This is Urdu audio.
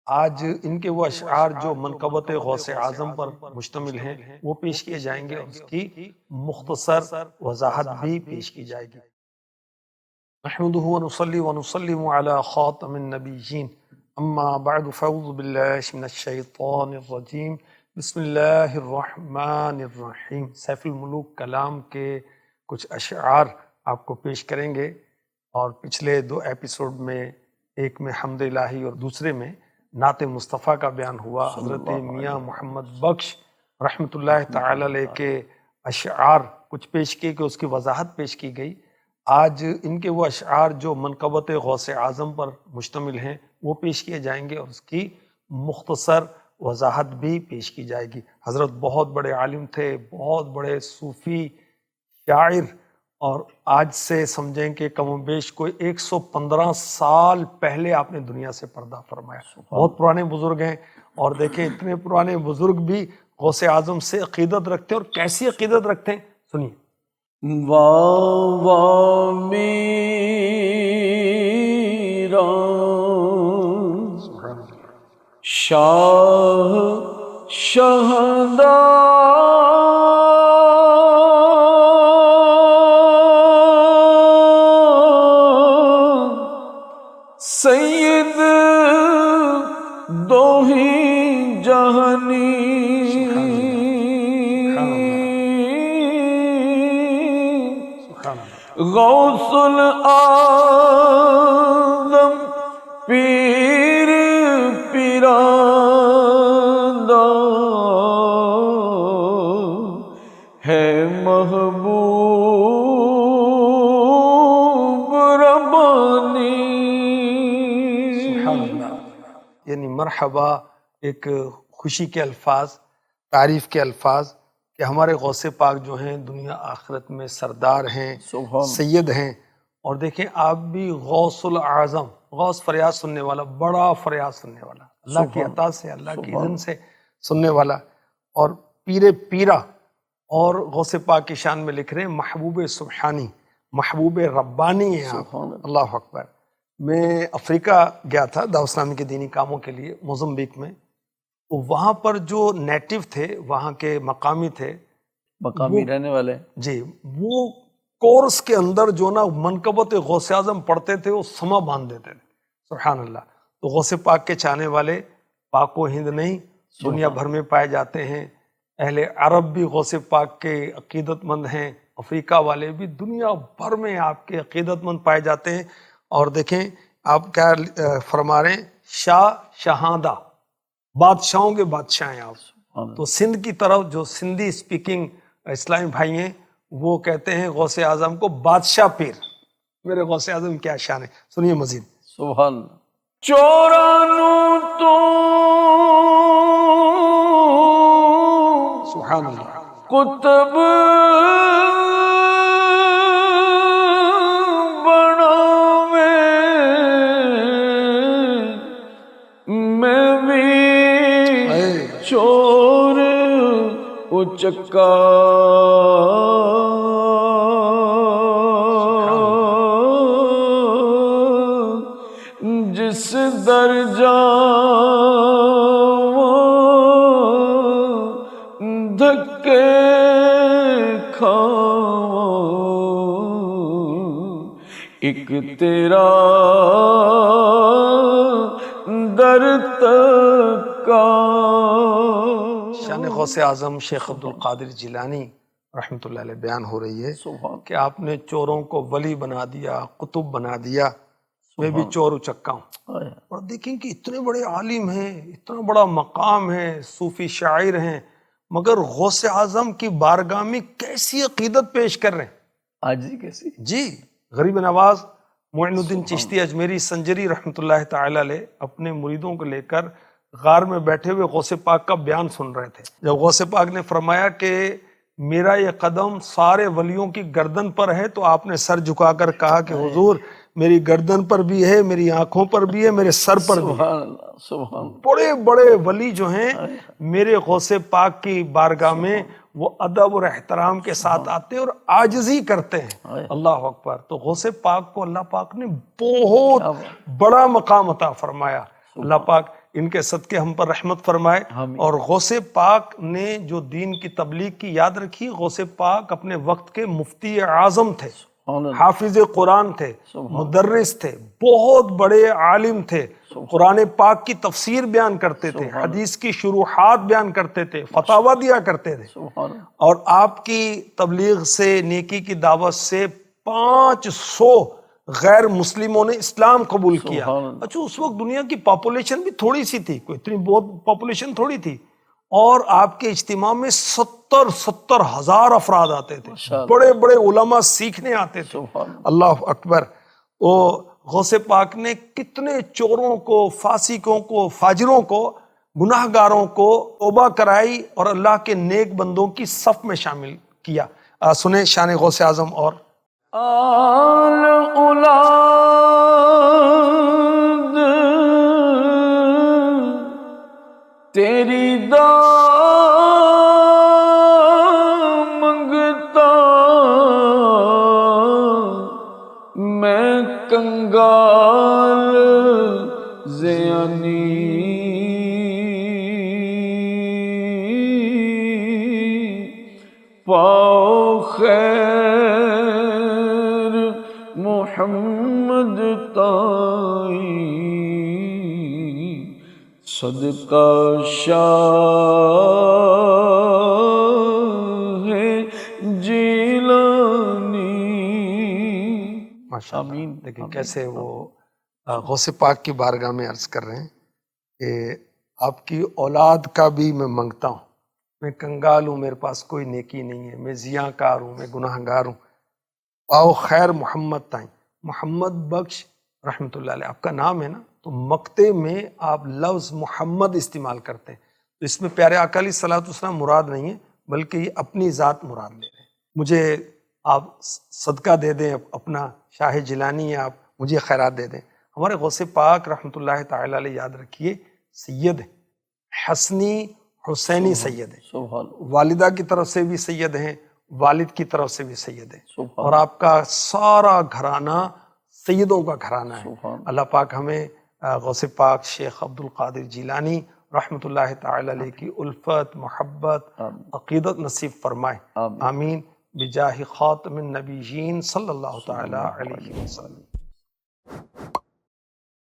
آج ان کے وہ اشعار جو منقبت غوث اعظم پر مشتمل ہیں وہ پیش کیے جائیں گے اور اس کی مختصر وضاحت بھی پیش کی جائے گی۔ نحمده ونصلي ونسلم على خاتم النبیین اما بعد فاعوذ باللہ من الشیطان الرجیم بسم اللہ الرحمن الرحیم۔ سیف الملوک کلام کے کچھ اشعار آپ کو پیش کریں گے، اور پچھلے دو ایپیسوڈ میں ایک میں حمد الہی اور دوسرے میں نعت مصطفیٰ کا بیان ہوا۔ حضرت میاں محمد بخش رحمۃ اللہ تعالی علیہ کے اشعار کچھ پیش کیے کہ اس کی وضاحت پیش کی گئی۔ آج ان کے وہ اشعار جو منقبت غوث اعظم پر مشتمل ہیں وہ پیش کیے جائیں گے اور اس کی مختصر وضاحت بھی پیش کی جائے گی۔ حضرت بہت بڑے عالم تھے، بہت بڑے صوفی شاعر، اور آج سے سمجھیں کہ کم و بیش کوئی 115 سال پہلے آپ نے دنیا سے پردہ فرمایا۔ بہت پرانے بزرگ ہیں، اور دیکھیں اتنے پرانے بزرگ بھی غوث اعظم سے عقیدت رکھتے ہیں، اور کیسی عقیدت رکھتے ہیں سنیے۔ واہ میرا شاہ شہداں سید دو ہی جہانی غوث العظم پیر پیرادہ ہے محبوب ربانی۔ سبحان اللہ، یعنی مرحبا ایک خوشی کے الفاظ، تعریف کے الفاظ کہ ہمارے غوث پاک جو ہیں دنیا آخرت میں سردار ہیں، سید ہیں۔ اور دیکھیں آپ بھی غوث العظم، غوث فریاد سننے والا، بڑا فریاد سننے والا، اللہ کی عطا سے، اللہ کی اذن سے سننے والا، اور پیر پیرا، اور غوث پاک کی شان میں لکھ رہے ہیں محبوب سبحانی، محبوب ربانی ہیں آپ۔ اللہ اکبر۔ میں افریقہ گیا تھا دعوت اسلامی کے دینی کاموں کے لیے، موزمبیق میں۔ وہاں پر جو نیٹو تھے، وہاں کے مقامی تھے، مقامی رہنے والے، جی، وہ کورس کے اندر جو نا منقبت غوث اعظم پڑھتے تھے وہ سما باندھ دیتے تھے۔ سبحان اللہ۔ تو غوث پاک کے چاہنے والے پاک و ہند نہیں دنیا بھر میں پائے جاتے ہیں۔ اہل عرب بھی غوث پاک کے عقیدت مند ہیں، افریقہ والے بھی، دنیا بھر میں آپ کے عقیدت مند پائے جاتے ہیں۔ اور دیکھیں آپ کیا فرما رہے ہیں، شاہ شہادہ، بادشاہوں کے بادشاہ ہیں آپ۔ تو سندھ کی طرف جو سندھی اسپیکنگ اسلامی بھائی ہیں وہ کہتے ہیں غوث اعظم کو بادشاہ پیر۔ میرے غوث اعظم کیا شان ہے، سنیے مزید۔ سبحان اللہ۔ چورانو تو سبحان اللہ۔ قطب بناوے میں بھی چور اچکا جس درجہ دھکے کھاؤ ایک تیرا در تکا۔ شان غوث اعظم شیخ عبد القادر جیلانی رحمۃ اللہ علیہ بیان ہو رہی ہے کہ آپ نے چوروں کو ولی بنا دیا، قطب بنا دیا، میں بھی چور اچکا ہوں۔ اور دیکھیں کہ اتنے بڑے عالم ہیں، اتنا بڑا مقام ہے، صوفی شاعر ہیں، مگر غوث اعظم کی بارگاہ میں کیسی عقیدت پیش کر رہے ہیں، آجزی کیسی۔ جی، غریب نواز معین الدین چشتی اجمیری سنجری رحمۃ اللہ تعالی علیہ اپنے مریدوں کو لے کر غار میں بیٹھے ہوئے غوث پاک کا بیان سن رہے تھے۔ جب غوث پاک نے فرمایا کہ میرا یہ قدم سارے ولیوں کی گردن پر ہے، تو آپ نے سر جھکا کر کہا کہ حضور میری گردن پر بھی ہے، میری آنکھوں پر بھی ہے، میرے سر پر بھی ہے۔ سبحان اللہ، سبحان اللہ۔ بڑے بڑے ولی جو ہیں میرے غوث پاک کی بارگاہ میں وہ ادب اور احترام کے ساتھ آتے ہیں اور عاجزی کرتے ہیں۔ اللہ اکبر۔ تو غوث پاک کو اللہ پاک نے بہت بڑا مقام عطا فرمایا۔ اللہ پاک ان کے صدقے ہم پر رحمت فرمائے. آمین. اور غوث پاک نے جو دین کی تبلیغ کی یاد رکھی، غوث پاک اپنے وقت کے مفتی اعظم تھے، سبحان اللہ. حافظ قرآن تھے، سبحان مدرس تھے، بہت بڑے عالم تھے، قرآن پاک کی تفسیر بیان کرتے تھے، حدیث کی شروحات بیان کرتے تھے، فتاوی دیا کرتے تھے. سبحان اللہ. اور آپ کی تبلیغ سے، نیکی کی دعوت سے 500 غیر مسلموں نے اسلام قبول کیا. سبحان اللہ. اچھا اس وقت دنیا کی پاپولیشن بھی تھوڑی سی تھی، کوئی اتنی بہت پاپولیشن تھوڑی تھی، اور آپ کے اجتماع میں 70 ہزار افراد آتے تھے، ماشاءاللہ. بڑے بڑے علماء سیکھنے آتے تھے. سبحان اللہ. اللہ اکبر. وہ غوث پاک نے کتنے چوروں کو، فاسقوں کو، فاجروں کو، گناہ گاروں کو توبہ کرائی اور اللہ کے نیک بندوں کی صف میں شامل کیا. سنیں شان غوث اعظم. اور آل اولاد تیری منگتا میں کنگال زیانی پاؤ خیر محمد تائی صدقہ شاہ جیلانی. ماشاء اللہ. آمین. لیکن کیسے وہ غوث پاک کی بارگاہ میں عرض کر رہے ہیں کہ آپ کی اولاد کا بھی میں منگتا ہوں، میں کنگال ہوں، میرے پاس کوئی نیکی نہیں ہے، میں زیاں کار ہوں، میں گناہ گار ہوں. آؤ خیر محمد تائیں. محمد بخش رحمۃ اللہ علیہ آپ کا نام ہے نا، تو مقتے میں آپ لفظ محمد استعمال کرتے ہیں، تو اس میں پیارے آقا علیہ الصلوۃ والسلام مراد نہیں ہے، بلکہ یہ اپنی ذات مراد لے رہے ہیں. مجھے آپ صدقہ دے دیں اپنا، شاہ جیلانی ہے، آپ مجھے خیرات دے دیں. ہمارے غوث پاک رحمۃ اللہ تعالی علیہ یاد رکھیے سید ہیں، حسنی حسینی سید ہیں، سبحان اللہ. والدہ کی طرف سے بھی سید ہیں، والد کی طرف سے بھی سید ہیں، سبحان اور آپ کا سارا گھرانہ سیدوں کا گھرانہ ہے. سبحان. اللہ پاک ہمیں غوث پاک شیخ عبد القادر جیلانی رحمۃ اللہ تعالی علیہ کی الفت، محبت، آمین. عقیدت نصیب فرمائے. آمین. آمین. بجاہ خاتم النبیین صلی اللہ تعالی علیہ وسلم.